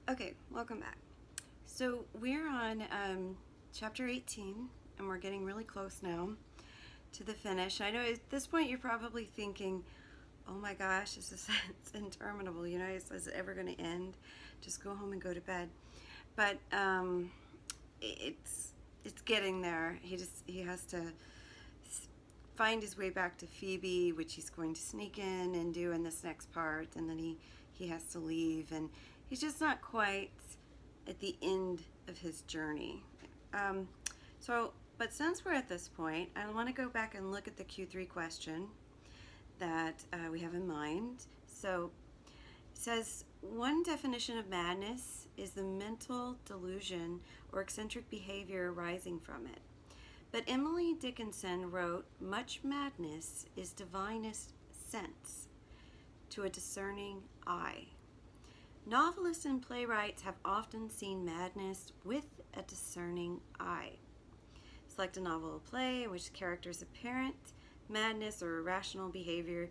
Okay, welcome back. So we're on chapter 18, and we're getting really close now to the finish. I know at this point you're probably thinking, oh my gosh, it's interminable. Is it ever going to end? Just go home and go to bed. But it's getting there. He has to find his way back to Phoebe, which he's going to sneak in and do in this next part, and then he has to leave, and he's just not quite at the end of his journey. But since we're at this point, I want to go back and look at the Q3 question that we have in mind. So it says, one definition of madness is the mental delusion or eccentric behavior arising from it. But Emily Dickinson wrote, much madness is divinest sense to a discerning eye. Novelists and playwrights have often seen madness with a discerning eye. Select a novel or play in which characters' apparent madness or irrational behavior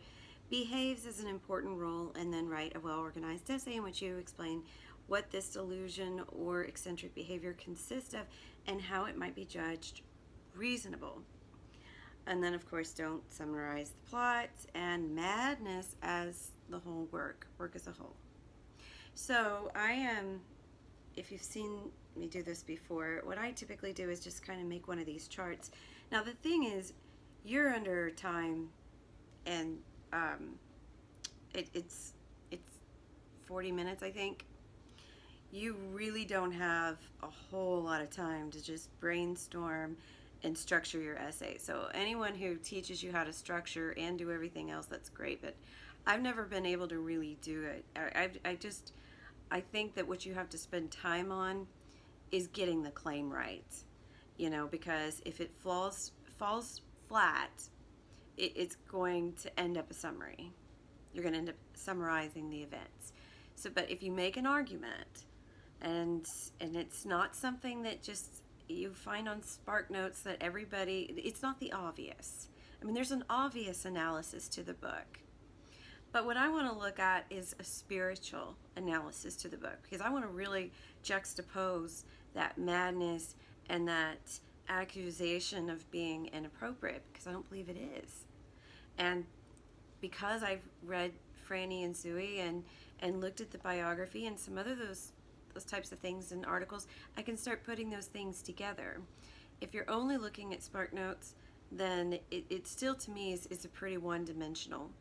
behaves as an important role, and then write a well-organized essay in which you explain what this delusion or eccentric behavior consists of and how it might be judged reasonable. And then, of course, don't summarize the plot and madness as the whole work as a whole. So if you've seen me do this before, what I typically do is just kind of make one of these charts. Now, the thing is, you're under time, and it's 40 minutes, I think. You really don't have a whole lot of time to just brainstorm and structure your essay. So anyone who teaches you how to structure and do everything else, that's great, but I've never been able to really do it. I think that what you have to spend time on is getting the claim right, because if it falls flat, it's going to end up a summary. You're going to end up summarizing the events. So, but if you make an argument, and it's not something that just you find on Spark Notes that it's not the obvious. I mean, there's an obvious analysis to the book. But what I want to look at is a spiritual analysis to the book, because I want to really juxtapose that madness and that accusation of being inappropriate, because I don't believe it is. And because I've read Franny and Zooey and looked at the biography and some other those types of things in articles, I can start putting those things together. If you're only looking at Spark Notes, then it still, to me, is a pretty one-dimensional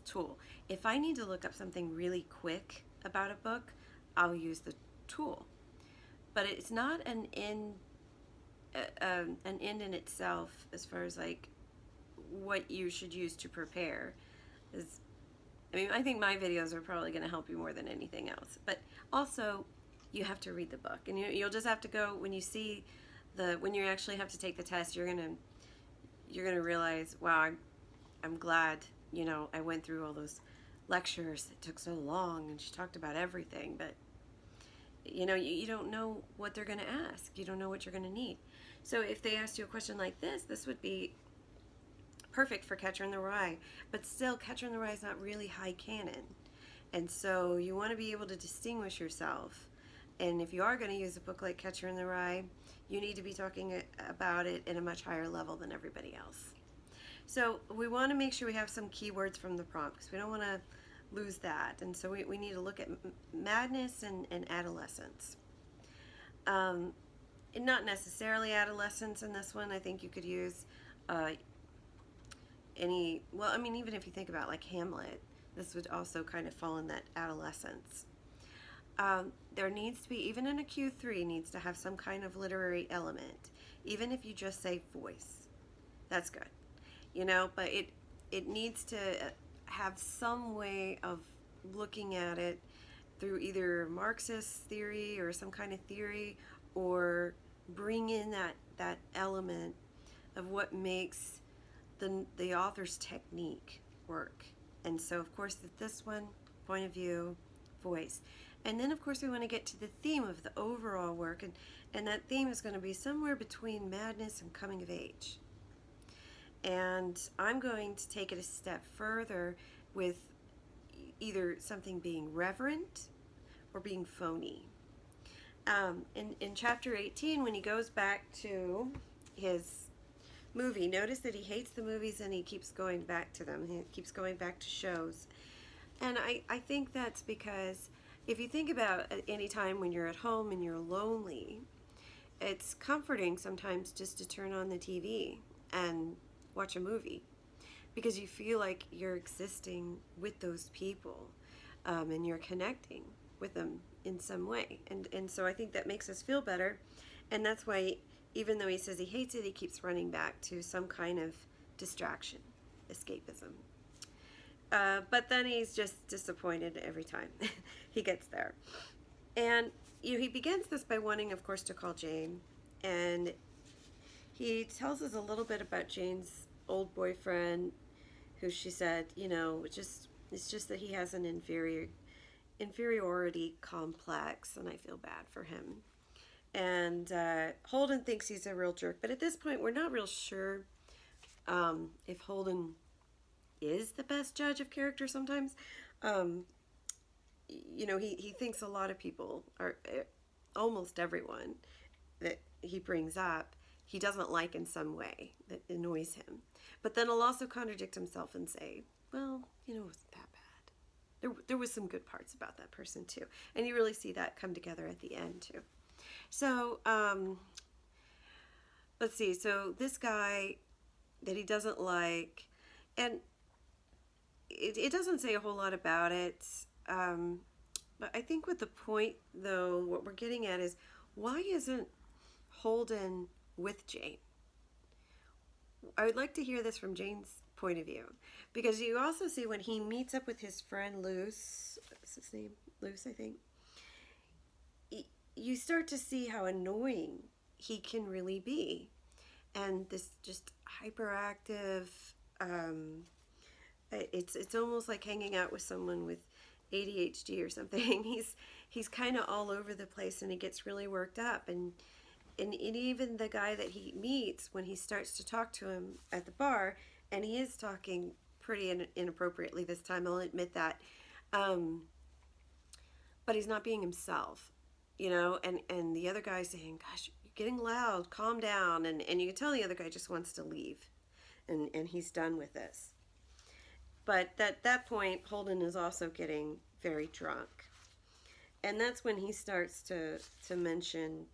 tool. If I need to look up something really quick about a book, I'll use the tool. But it's not an end in itself as far as like what you should use to prepare. I think my videos are probably going to help you more than anything else. But also, you have to read the book, and you'll just have to go when you see when you actually have to take the test. You're gonna realize, wow, I'm glad I went through all those lectures that took so long, and she talked about everything. But you don't know what they're going to ask. You don't know what you're going to need. So if they asked you a question like this would be perfect for Catcher in the Rye. But still, Catcher in the Rye is not really high canon, and so you want to be able to distinguish yourself. And if you are going to use a book like Catcher in the Rye, you need to be talking about it at a much higher level than everybody else. So we want to make sure we have some keywords from the prompt, because we don't want to lose that. And so we need to look at madness and adolescence. And not necessarily adolescence in this one. I think you could use even if you think about like Hamlet, this would also kind of fall in that adolescence. There needs to be, even in a Q3, needs to have some kind of literary element. Even if you just say voice, that's good. But it needs to have some way of looking at it through either Marxist theory or some kind of theory, or bring in that element of what makes the author's technique work. And so, of course, this one, point of view, voice. And then, of course, we want to get to the theme of the overall work, and that theme is going to be somewhere between madness and coming of age. And I'm going to take it a step further with either something being reverent or being phony. In chapter 18, when he goes back to his movie, notice that he hates the movies and he keeps going back to them. He keeps going back to shows. And I think that's because if you think about any time when you're at home and you're lonely, it's comforting sometimes just to turn on the TV and watch a movie because you feel like you're existing with those people, and you're connecting with them in some way. And so I think that makes us feel better. And that's why, even though he says he hates it, he keeps running back to some kind of distraction, escapism. But then he's just disappointed every time he gets there. And he begins this by wanting, of course, to call Jane. And he tells us a little bit about Jane's old boyfriend, who she said, it's just that he has an inferiority complex, and I feel bad for him. And Holden thinks he's a real jerk, but at this point, we're not real sure if Holden is the best judge of character sometimes. He thinks a lot of people are, almost everyone that he brings up, he doesn't like in some way that annoys him. But then he'll also contradict himself and say, well, it wasn't that bad. There was some good parts about that person too. And you really see that come together at the end too. So, let's see. So this guy that he doesn't like, and it doesn't say a whole lot about it. But I think with the point, though, what we're getting at is, why isn't Holden with Jane? I would like to hear this from Jane's point of view. Because you also see when he meets up with his friend Luce, what's his name? Luce, I think. You start to see how annoying he can really be. And this just hyperactive, it's almost like hanging out with someone with ADHD or something. He's kind of all over the place, and he gets really worked up. And even the guy that he meets, when he starts to talk to him at the bar, and he is talking pretty inappropriately this time, I'll admit that. But he's not being himself, and the other guy's saying, gosh, you're getting loud, calm down. And you can tell the other guy just wants to leave, and he's done with this. But at that point, Holden is also getting very drunk. And that's when he starts to mention,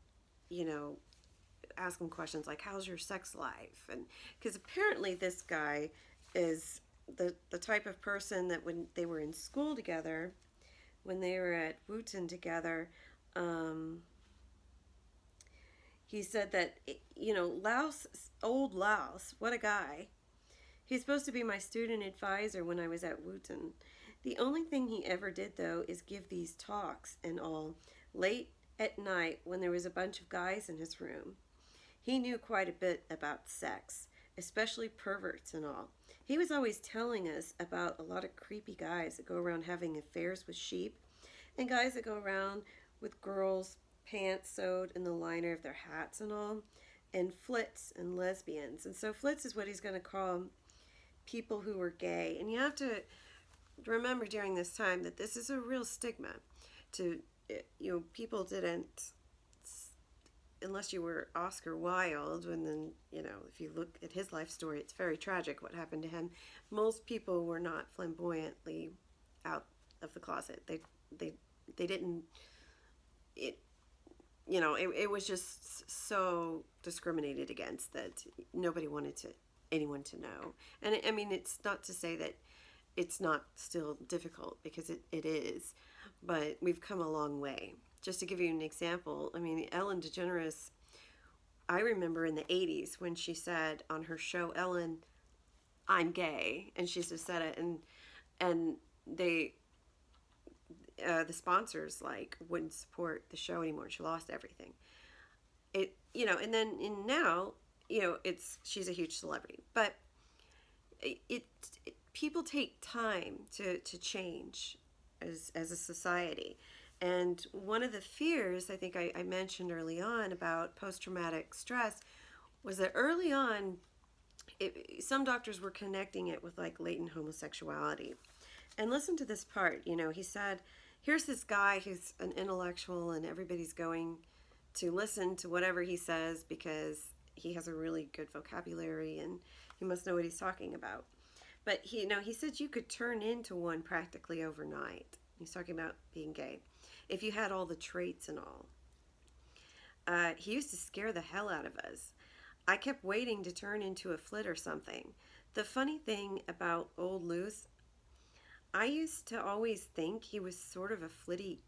ask him questions like, how's your sex life? And because apparently this guy is the type of person that when they were in school together, when they were at Wooten together, he said that, old Louse, what a guy. He's supposed to be my student advisor when I was at Wooten. The only thing he ever did, though, is give these talks and all late at night when there was a bunch of guys in his room. He knew quite a bit about sex, especially perverts and all. He was always telling us about a lot of creepy guys that go around having affairs with sheep, and guys that go around with girls' pants sewed in the liner of their hats and all, and flits and lesbians. And so flits is what he's going to call people who were gay. And you have to remember during this time that this is a real stigma. People didn't, unless you were Oscar Wilde, and then, if you look at his life story, it's very tragic what happened to him. Most people were not flamboyantly out of the closet. They didn't, it was just so discriminated against that nobody wanted anyone to know. And it's not to say that it's not still difficult, because it is, but we've come a long way. Just to give you an example, Ellen DeGeneres, I remember in the 80s when she said on her show, Ellen, I'm gay, and she just said it, and they, the sponsors wouldn't support the show anymore. She lost everything. And then now, she's a huge celebrity, but people take time to change as a society. And one of the fears I think I mentioned early on about post-traumatic stress was that early on, some doctors were connecting it with latent homosexuality. And listen to this part. He said here's this guy who's an intellectual and everybody's going to listen to whatever he says because he has a really good vocabulary and he must know what he's talking about. But he said you could turn into one practically overnight. He's talking about being gay if you had all the traits and all. He used to scare the hell out of us. I kept waiting to turn into a flit or something. The funny thing about old Luce, I used to always think he was sort of flitty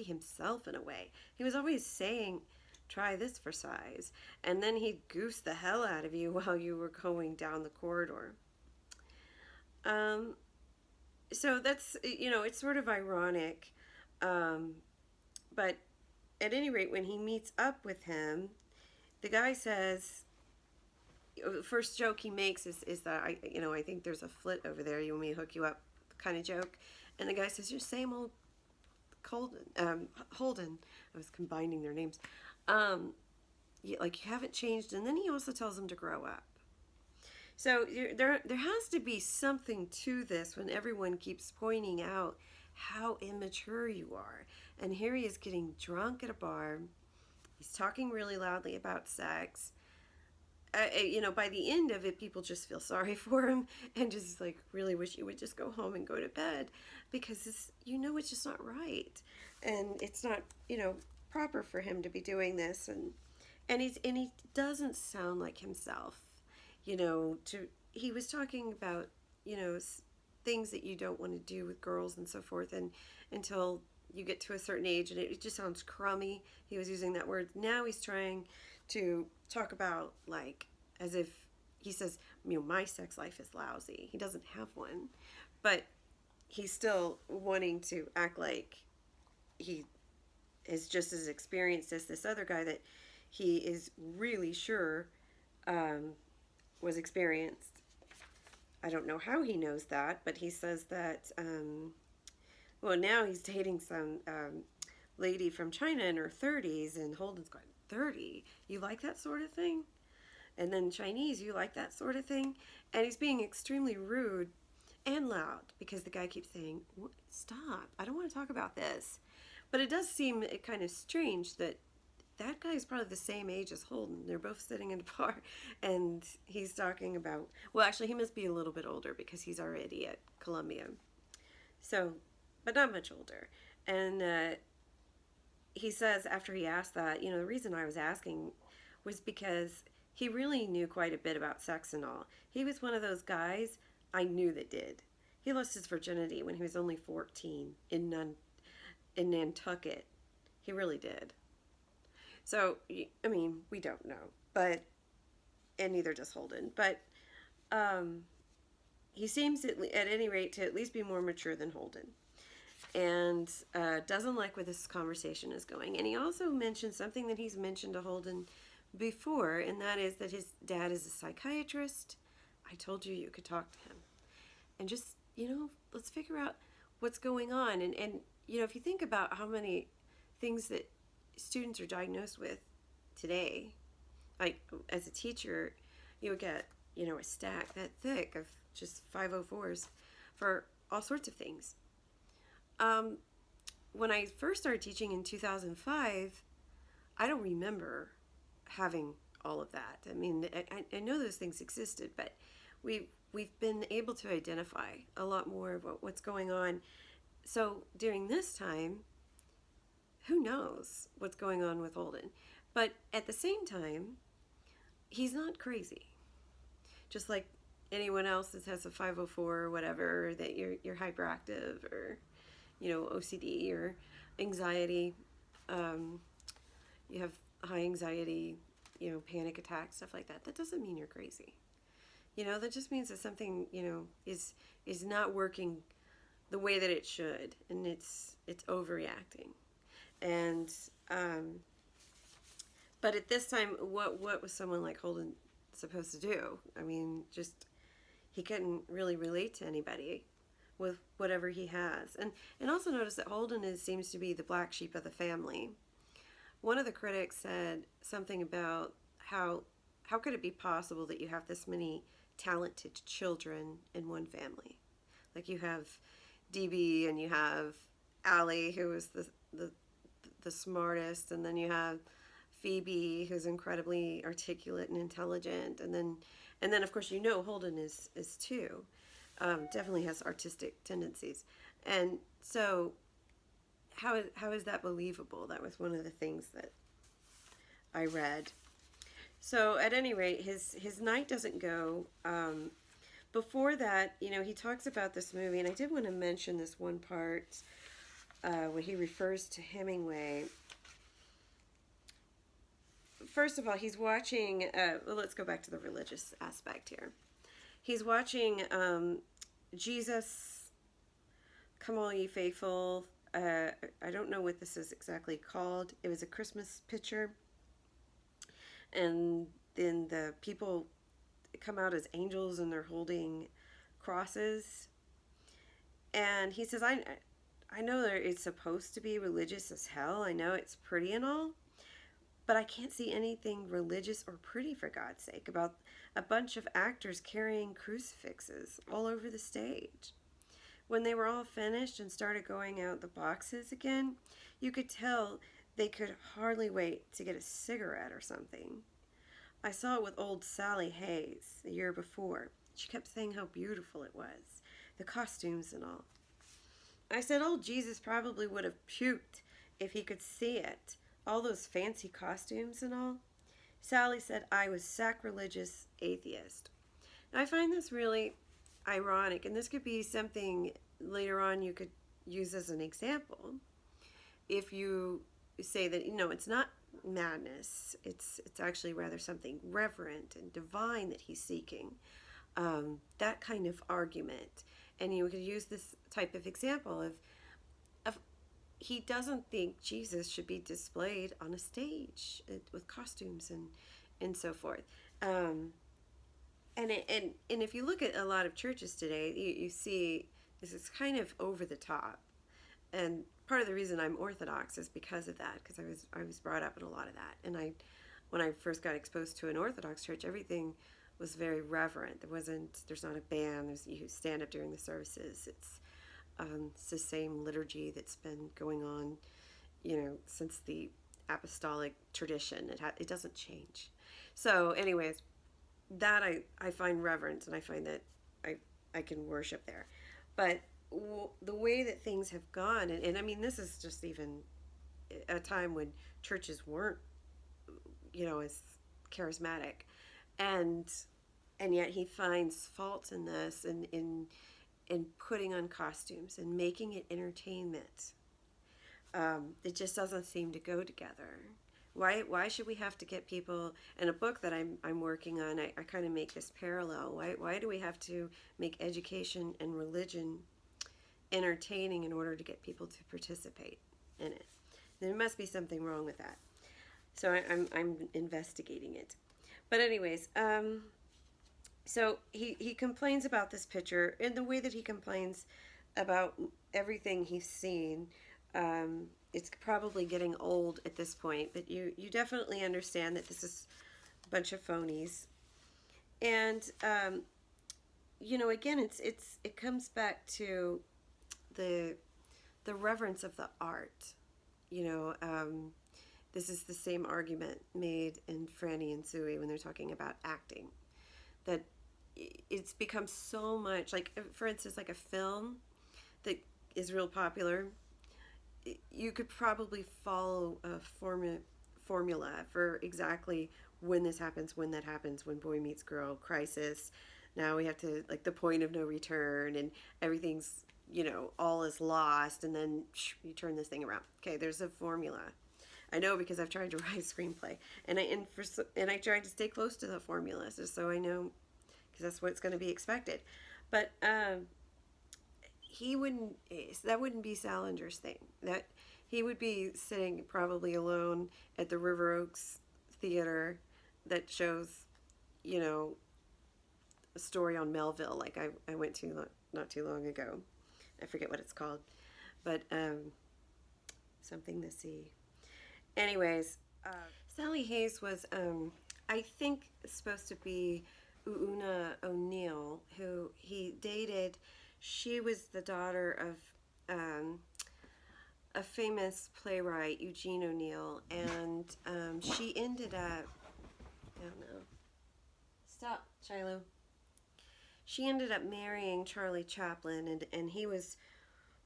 himself in a way. He was always saying, try this for size. And then he'd goose the hell out of you while you were going down the corridor. So that's, it's sort of ironic. But at any rate, when he meets up with him, the guy says, first joke he makes is that, I think there's a flit over there. You want me to hook you up kind of joke. And the guy says, you're same old Holden. I was combining their names. You haven't changed. And then he also tells him to grow up. So there has to be something to this when everyone keeps pointing out how immature you are. And here he is getting drunk at a bar. He's talking really loudly about sex. By the end of it, people just feel sorry for him and just really wish he would just go home and go to bed because it's just not right. And it's not, proper for him to be doing this. And he doesn't sound like himself. He was talking about, things that you don't want to do with girls and so forth, and until you get to a certain age, and it just sounds crummy. He was using that word. Now he's trying to talk about, as if he says, my sex life is lousy. He doesn't have one, but he's still wanting to act like he is just as experienced as this other guy that he is really sure was experienced. I don't know how he knows that, but he says that, now he's dating some lady from China in her 30s, and Holden's going, 30? You like that sort of thing? And then Chinese, you like that sort of thing? And he's being extremely rude and loud because the guy keeps saying, stop, I don't want to talk about this. But it does seem kind of strange that guy is probably the same age as Holden. They're both sitting in a bar, and he's talking about, well, actually, he must be a little bit older because he's already at Columbia. So, but not much older. And he says, after he asked that, the reason I was asking was because he really knew quite a bit about sex and all. He was one of ththose guys I knew that did. He lost his virginity when he was only 14 in Nantucket. He really did. So, we don't know, and neither does Holden, but he seems at any rate to at least be more mature than Holden, and doesn't like where this conversation is going. And he also mentioned something that he's mentioned to Holden before, and that is that his dad is a psychiatrist. I told you could talk to him, and just, let's figure out what's going on. And if you think about how many things that students are diagnosed with today, as a teacher, you would get, a stack that thick of just 504s for all sorts of things. When I first started teaching in 2005, I don't remember having all of that. I know those things existed, but we've been able to identify a lot more of what's going on. So during this time, who knows what's going on with Holden? But at the same time, he's not crazy. Just like anyone else that has a 504 or whatever, that you're hyperactive or, OCD or anxiety. You have high anxiety, panic attacks, stuff like that. That doesn't mean you're crazy. That just means that something, is not working the way that it should, and it's overreacting. And but at this time, what was someone like Holden supposed to do? He couldn't really relate to anybody with whatever he has. And also notice that Holden seems to be the black sheep of the family. One of the critics said something about how could it be possible that you have this many talented children in one family? Like you have DB and you have Allie, who was the smartest, and then you have Phoebe, who's incredibly articulate and intelligent, and then of course Holden is too, definitely has artistic tendencies, and so how is that believable? That was one of the things that I read. So at any rate, his night doesn't go. Before that, he talks about this movie, and I did want to mention this one part when he refers to Hemingway. First of all, he's watching. Well, let's go back to the religious aspect here. He's watching Jesus, Come All Ye Faithful. I don't know what this is exactly called. It was a Christmas picture, and then the people come out as angels and they're holding crosses. And he says, I know that it's supposed to be religious as hell. I know it's pretty and all, but I can't see anything religious or pretty, for God's sake, about a bunch of actors carrying crucifixes all over the stage. When they were all finished and started going out the boxes again, you could tell they could hardly wait to get a cigarette or something. I saw it with old Sally Hayes the year before. She kept saying how beautiful it was, the costumes and all. I said old Jesus probably would have puked if he could see it, all those fancy costumes and all. Sally said I was sacrilegious atheist. Now, I find this really ironic, and this could be something later on you could use as an example. If you say that, it's not madness, it's actually rather something reverent and divine that he's seeking, that kind of argument. And you could use this type of example of he doesn't think Jesus should be displayed on a stage with costumes and so forth. And if you look at a lot of churches today, you see this is kind of over the top. And part of the reason I'm Orthodox is because of that, because I was brought up in a lot of that. And when I first got exposed to an Orthodox church, everything was very reverent. There's not a band. You stand up during the services. It's the same liturgy that's been going on, since the apostolic tradition. It doesn't change. So, anyways, that I find reverence, and I find that I can worship there. But the way that things have gone, and I mean, this is just even a time when churches weren't, as charismatic, and yet he finds fault in this, and in putting on costumes and making it entertainment. It just doesn't seem to go together. Why should we have to get people, in a book that I'm working on, I kind of make this parallel. Why do we have to make education and religion entertaining in order to get people to participate in it? There must be something wrong with that. So I'm investigating it. But anyways, so he complains about this picture in the way that he complains about everything he's seen. It's probably getting old at this point, but you definitely understand that this is a bunch of phonies. And again, it comes back to the reverence of the art. This is the same argument made in Franny and Zooey when they're talking about acting, that it's become so much, like, for instance, like a film that is real popular. You could probably follow a formula for exactly when this happens, when that happens, when boy meets girl, crisis. Now we have to, like, the point of no return, and everything's, all is lost, and then you turn this thing around. Okay, there's a formula. I know, because I've tried to write a screenplay, and I tried to stay close to the formula, just so I know, because that's what's going to be expected. But that wouldn't be Salinger's thing. That he would be sitting probably alone at the River Oaks Theater that shows, a story on Melville, like I went to not too long ago. I forget what it's called, but something to see. Anyways, Sally Hayes was, I think, supposed to be Una O'Neill, who he dated. She was the daughter of a famous playwright, Eugene O'Neill, and she ended up, I don't know, stop, Shiloh. She ended up marrying Charlie Chaplin, and he was,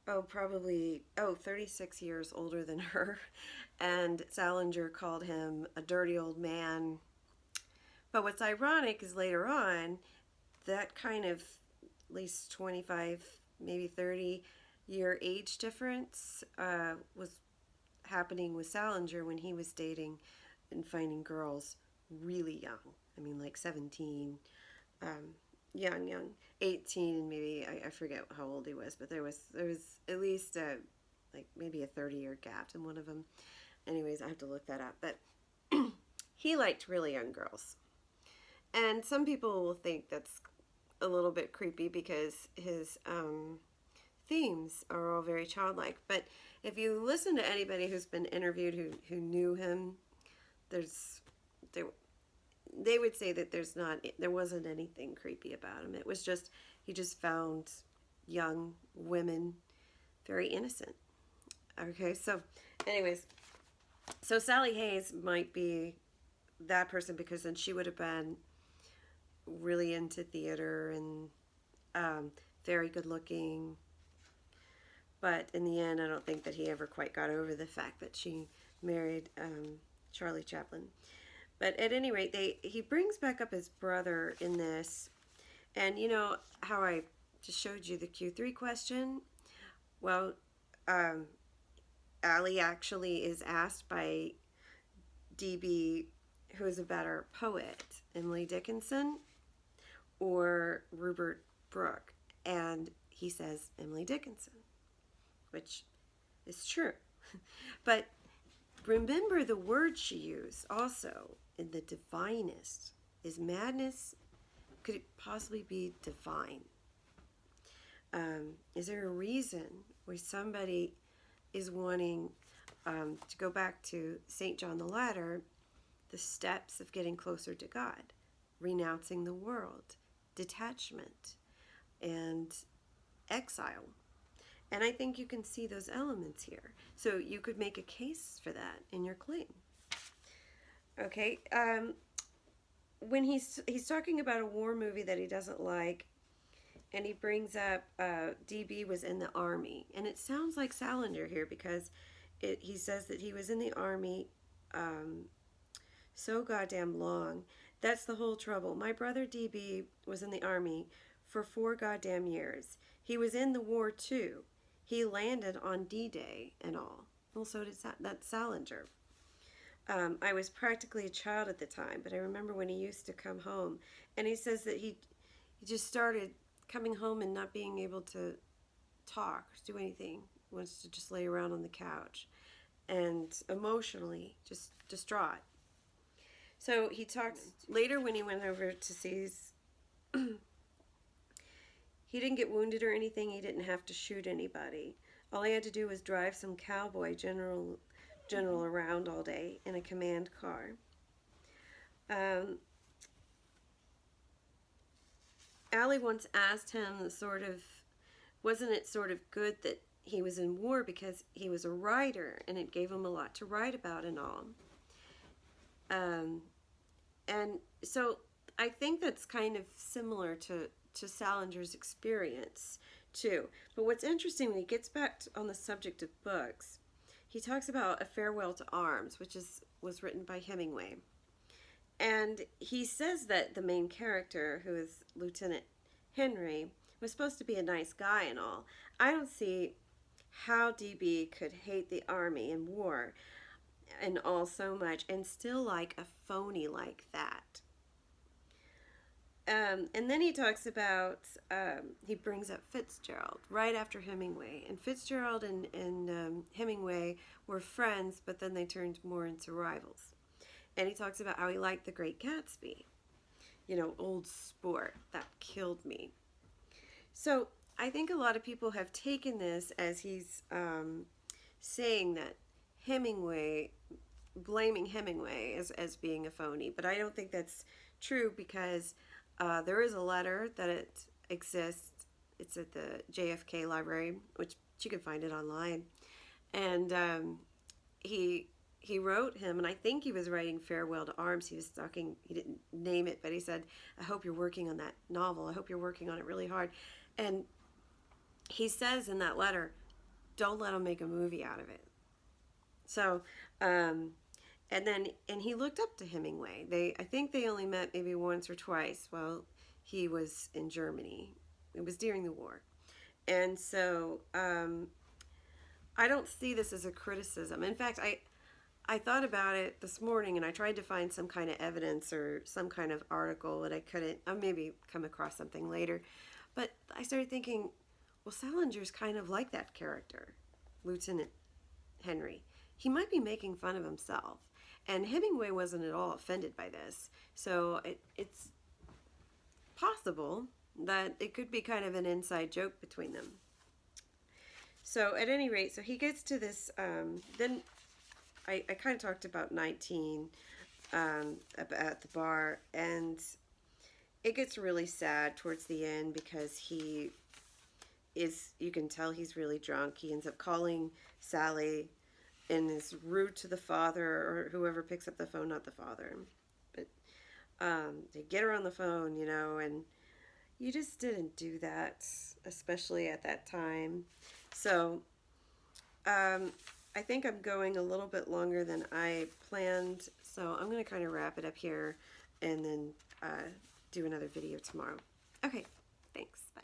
probably, 36 years older than her. And Salinger called him a dirty old man. But what's ironic is later on, that kind of at least 25, maybe 30-year age difference was happening with Salinger when he was dating and finding girls really young. I mean, like 17, young, 18, maybe. I forget how old he was, but there was at least like maybe a 30-year gap in one of them. Anyways, I have to look that up. But he liked really young girls, and some people will think that's a little bit creepy because his themes are all very childlike. But if you listen to anybody who's been interviewed who knew him, there they would say that there wasn't anything creepy about him. It was just he just found young women very innocent. Okay, so anyways, so Sally Hayes might be that person because then she would have been really into theater and very good looking. But in the end, I don't think that he ever quite got over the fact that she married Charlie Chaplin. But at any rate, he brings back up his brother in this. And you know how I just showed you the Q3 question? Well, Allie actually is asked by DB who is a better poet, Emily Dickinson or Rupert Brooke. And he says Emily Dickinson, which is true. But remember the word she used also in the divinest. Is madness, could it possibly be divine? Is there a reason where somebody is wanting to go back to St. John the Ladder, the steps of getting closer to God, renouncing the world, detachment, and exile? And I think you can see those elements here. So you could make a case for that in your claim. Okay, when he's talking about a war movie that he doesn't like, and he brings up DB was in the Army. And it sounds like Salinger here because he says that he was in the Army so goddamn long. That's the whole trouble. My brother DB was in the Army for 4 goddamn years. He was in the war too. He landed on D-Day and all. Well, so did that's Salinger. I was practically a child at the time, but I remember when he used to come home. And he says that he just started coming home and not being able to talk or do anything. He wants to just lay around on the couch. And emotionally, just distraught. So he talked later when he went over to see he didn't get wounded or anything. He didn't have to shoot anybody. All he had to do was drive some cowboy general around all day in a command car. Allie once asked him wasn't it sort of good that he was in war because he was a writer and it gave him a lot to write about and all. And so I think that's kind of similar to Salinger's experience too. But what's interesting when he gets back on the subject of books, he talks about A Farewell to Arms, which was written by Hemingway. And he says that the main character, who is Lieutenant Henry, was supposed to be a nice guy and all. I don't see how DB could hate the Army and war and all so much and still like a phony like that. And then he talks about, he brings up Fitzgerald right after Hemingway. And Fitzgerald and Hemingway were friends, but then they turned more into rivals. And he talks about how he liked The Great Gatsby. You know, old sport, that killed me. So I think a lot of people have taken this as he's saying that blaming Hemingway as being a phony. But I don't think that's true because there is a letter that it exists. It's at the JFK library, which you can find it online. And he wrote him, and I think he was writing Farewell to Arms. He was talking, he didn't name it, but he said, I hope you're working on that novel. I hope you're working on it really hard. And he says in that letter, don't let him make a movie out of it. So, and he looked up to Hemingway. I think they only met maybe once or twice while he was in Germany. It was during the war. And so, I don't see this as a criticism. In fact, I thought about it this morning and I tried to find some kind of evidence or some kind of article that I couldn't. I'll maybe come across something later. But I started thinking, well, Salinger's kind of like that character, Lieutenant Henry. He might be making fun of himself. And Hemingway wasn't at all offended by this. So it's possible that it could be kind of an inside joke between them. So at any rate, so he gets to this, then I kind of talked about 19 at the bar, and it gets really sad towards the end because he is, you can tell he's really drunk. He ends up calling Sally and is rude to the father or whoever picks up the phone, not the father. But they get her on the phone, you know, and you just didn't do that, especially at that time. So I think I'm going a little bit longer than I planned, so I'm going to kind of wrap it up here and then do another video tomorrow. Okay, thanks. Bye.